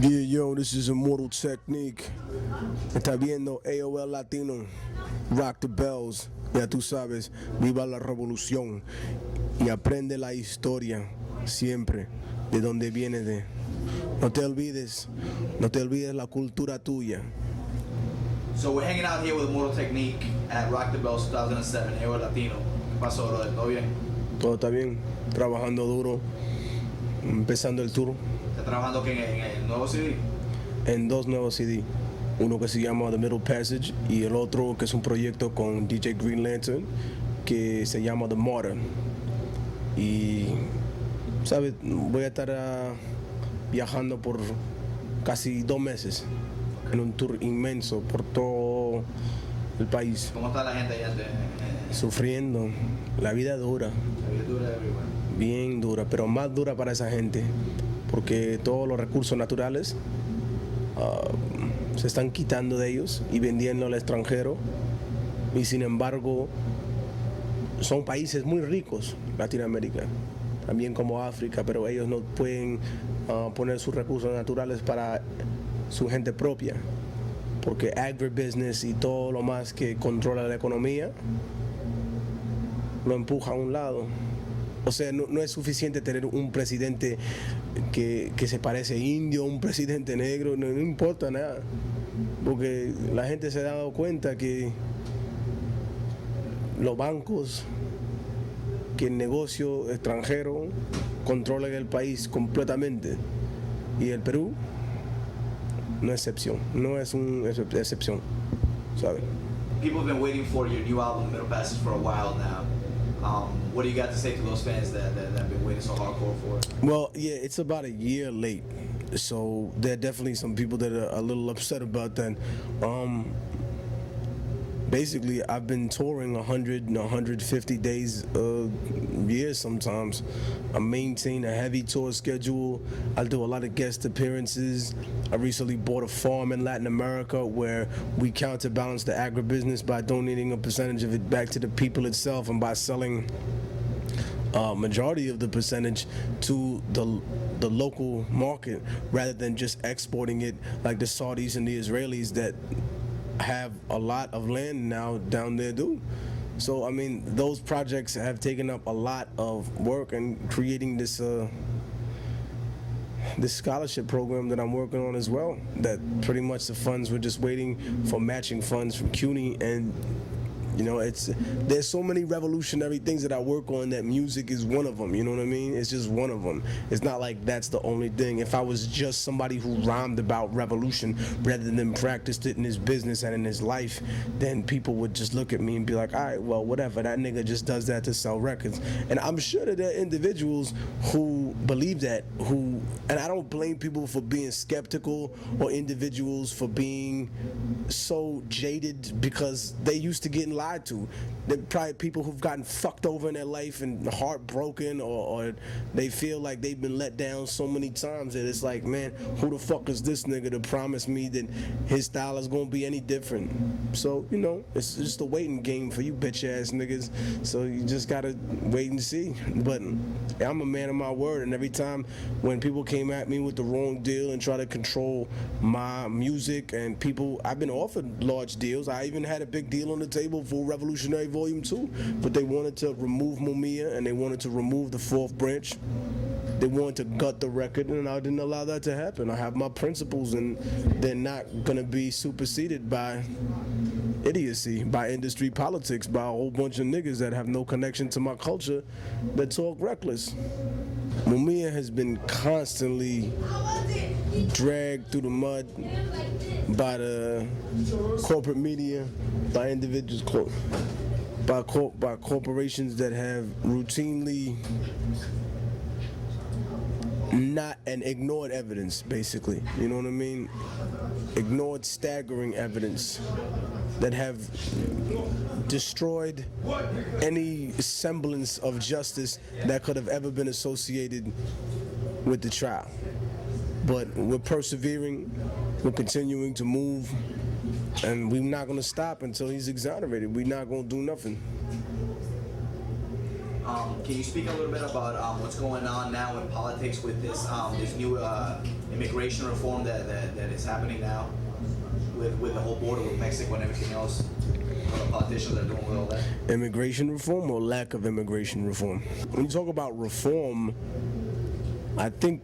Yeah, yo, this is Immortal Technique. Está viendo AOL Latino. Rock the bells. Ya tú sabes, viva la revolución. Y aprende la historia siempre de donde viene de. No te olvides la cultura tuya. So we're hanging out here with Immortal Technique at Rock the Bells 2007, AOL Latino. ¿Qué pasó, brother? ¿Todo bien? Todo está bien, trabajando duro, empezando el tour. ¿Estás trabajando aquí en el nuevo CD? En dos nuevos CD. Uno que se llama The Middle Passage y el otro que es un proyecto con DJ Green Lantern que se llama The Martyr. Y, ¿sabes? Voy a estar viajando por casi 2 meses en un tour inmenso por todo el país. ¿Cómo está la gente allá? Sufriendo. La vida dura. La vida dura everywhere. Bien dura, pero más dura para esa gente. Porque todos los recursos naturales se están quitando de ellos y vendiendo al extranjero. Y sin embargo, son países muy ricos, Latinoamérica, también como África, pero ellos no pueden poner sus recursos naturales para su gente propia. Porque agribusiness y todo lo más que controla la economía lo empuja a un lado. O sea, no es suficiente tener un presidente que se parece indio, un presidente negro, no importa nada. Porque la gente se ha dado cuenta que los bancos, que el negocio extranjero controlan el país completamente. Y el Perú no es excepción, no es una excepción, ¿sabes? People have been waiting for your new album, Middle Passage, for a while now. What do you got to say to those fans that have been waiting so hardcore for it? Well, yeah, it's about a year late, so there are definitely some people that are a little upset about that. Basically, I've been touring 100 and 150 days a year sometimes. I maintain a heavy tour schedule. I do a lot of guest appearances. I recently bought a farm in Latin America where we counterbalance the agribusiness by donating a percentage of it back to the people itself and by selling majority of the percentage to the local market rather than just exporting it like the Saudis and the Israelis that have a lot of land now down there do. So I mean, those projects have taken up a lot of work and creating this this scholarship program that I'm working on as well, that pretty much the funds, we're just waiting for matching funds from CUNY. And you know, there's so many revolutionary things that I work on that music is one of them, you know what I mean? It's just one of them. It's not like that's the only thing. If I was just somebody who rhymed about revolution rather than practiced it in his business and in his life, then people would just look at me and be like, all right, well, whatever, that nigga just does that to sell records. And I'm sure that there are individuals who believe that, and I don't blame people for being skeptical or individuals for being so jaded because they used to getting lied to. They're probably people who've gotten fucked over in their life and heartbroken, or they feel like they've been let down so many times that it's like, man, who the fuck is this nigga to promise me that his style is gonna be any different? So, you know, it's just a waiting game for you bitch ass niggas. So you just gotta wait and see. But I'm a man of my word, and every time when people came at me with the wrong deal and try to control my music, and people, I've been offered large deals. I even had a big deal on the table for Revolutionary Volume 2, but they wanted to remove Mumia and they wanted to remove the 4th branch. They wanted to gut the record, and I didn't allow that to happen. I have my principles, and they're not gonna be superseded by idiocy, by industry politics, by a whole bunch of niggas that have no connection to my culture that talk reckless. Mumia has been constantly dragged through the mud by the corporate media, by individuals, by corporations that have routinely not and ignored evidence, basically. You know what I mean? Ignored staggering evidence that have destroyed any semblance of justice that could have ever been associated with the trial. But we're persevering, we're continuing to move, and we're not going to stop until he's exonerated. We're not going to do nothing. Can you speak a little bit about what's going on now in politics with this new immigration reform that is happening now with the whole border with Mexico and everything else? What the politicians are doing with all that? Immigration reform or lack of immigration reform? When you talk about reform, I think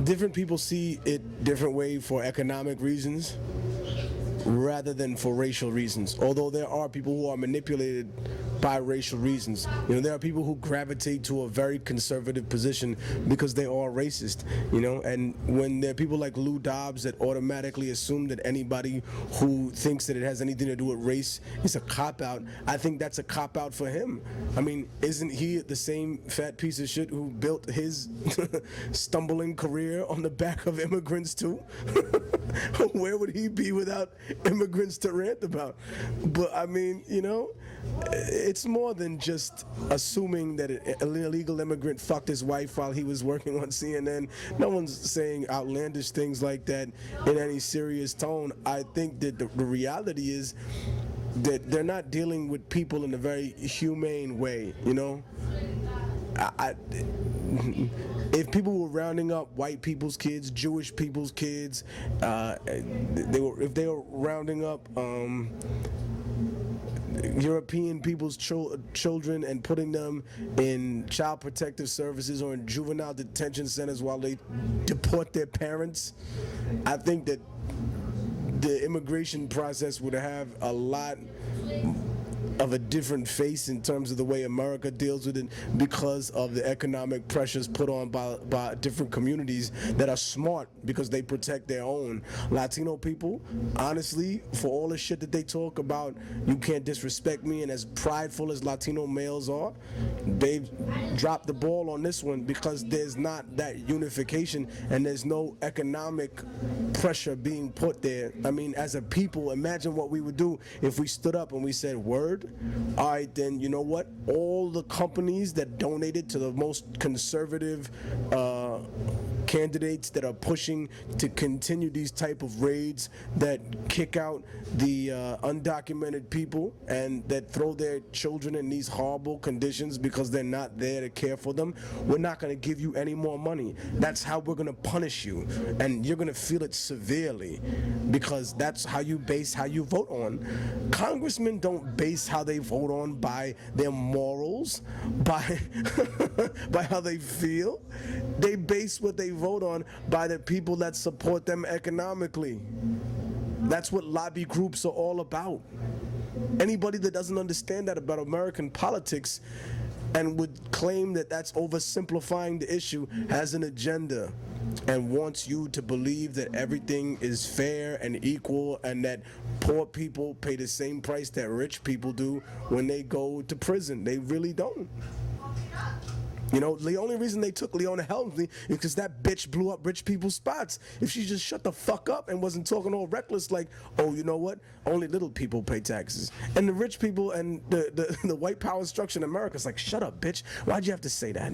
different people see it different way for economic reasons rather than for racial reasons. Although there are people who are manipulated by racial reasons. You know, there are people who gravitate to a very conservative position because they are racist, you know, and when there are people like Lou Dobbs that automatically assume that anybody who thinks that it has anything to do with race is a cop-out, I think that's a cop-out for him. I mean, isn't he the same fat piece of shit who built his stumbling career on the back of immigrants too? Where would he be without immigrants to rant about? But I mean, you know, it's more than just assuming that an illegal immigrant fucked his wife while he was working on CNN. No one's saying outlandish things like that in any serious tone. I think that the reality is that they're not dealing with people in a very humane way, you know? If people were rounding up white people's kids, Jewish people's kids, if they were rounding up European people's children and putting them in child protective services or in juvenile detention centers while they deport their parents, I think that the immigration process would have a lot of a different face in terms of the way America deals with it because of the economic pressures put on by different communities that are smart because they protect their own. Latino people, honestly, for all the shit that they talk about, you can't disrespect me, and as prideful as Latino males are, they've dropped the ball on this one because there's not that unification and there's no economic pressure being put there. I mean, as a people, imagine what we would do if we stood up and we said, word, all right, then you know what? All the companies that donated to the most conservative candidates that are pushing to continue these type of raids that kick out the undocumented people and that throw their children in these horrible conditions because they're not there to care for them, we're not going to give you any more money. That's how we're going to punish you, and you're going to feel it severely because that's how you base how you vote on. Congressmen don't base how they vote on by their morals, by by how they feel. They base what they vote on by the people that support them economically. That's what lobby groups are all about. Anybody that doesn't understand that about American politics and would claim that that's oversimplifying the issue has an agenda and wants you to believe that everything is fair and equal and that poor people pay the same price that rich people do when they go to prison. They really don't. You know, the only reason they took Leona Helmsley is because that bitch blew up rich people's spots. If she just shut the fuck up and wasn't talking all reckless like, oh, you know what? Only little people pay taxes. And the rich people and the white power structure in America is like, shut up, bitch. Why'd you have to say that?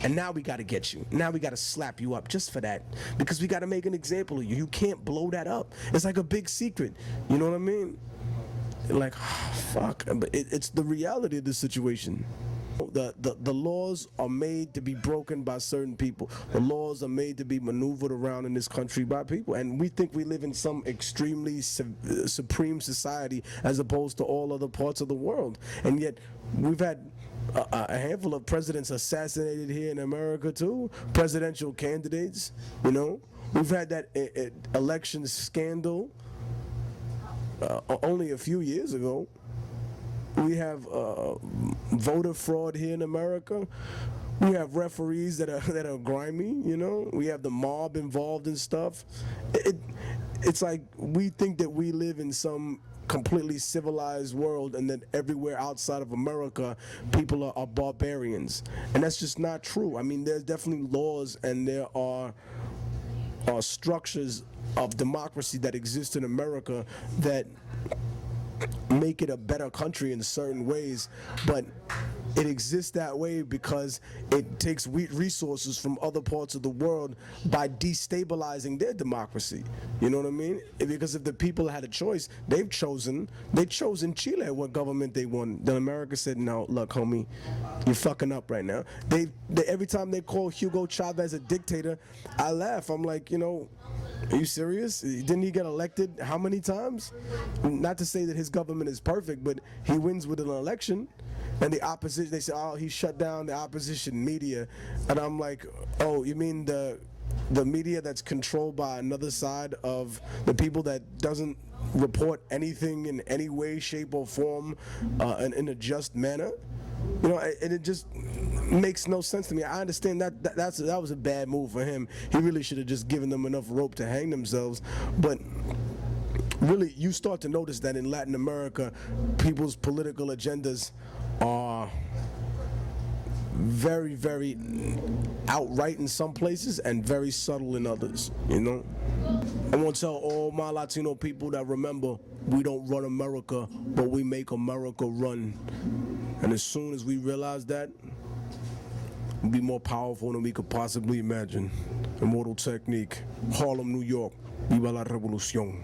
And now we got to get you. Now we got to slap you up just for that. Because we got to make an example of you. You can't blow that up. It's like a big secret. You know what I mean? Like, fuck. But it's the reality of the situation. The laws are made to be broken by certain people. The laws are made to be maneuvered around in this country by people. And we think we live in some extremely supreme society as opposed to all other parts of the world. And yet we've had a handful of presidents assassinated here in America too. Presidential candidates, you know. We've had that election scandal only a few years ago. We have voter fraud here in America. We have referees that are grimy, you know. We have the mob involved in stuff. It's like we think that we live in some completely civilized world and that everywhere outside of America people are barbarians. And that's just not true. I mean, there's definitely laws and there are structures of democracy that exist in America that make it a better country in certain ways, but it exists that way because it takes resources from other parts of the world by destabilizing their democracy. You know what I mean? Because if the people had a choice, they chose in Chile what government they want. Then America said, no, look, homie, you're fucking up right now. They every time they call Hugo Chavez a dictator, I laugh. I'm like, are you serious? Didn't he get elected how many times? Not to say that his government is perfect, but he wins with an election. And the opposition, they say, oh, he shut down the opposition media. And I'm like, oh, you mean the media that's controlled by another side of the people that doesn't report anything in any way, shape, or form in a just manner? And it just makes no sense to me. I understand that was a bad move for him. He really should have just given them enough rope to hang themselves. But really, you start to notice that in Latin America, people's political agendas are very, very outright in some places and very subtle in others, I want to tell all my Latino people that remember, we don't run America, but we make America run. And as soon as we realize that, we'll be more powerful than we could possibly imagine. Immortal Technique, Harlem, New York. Viva la revolución.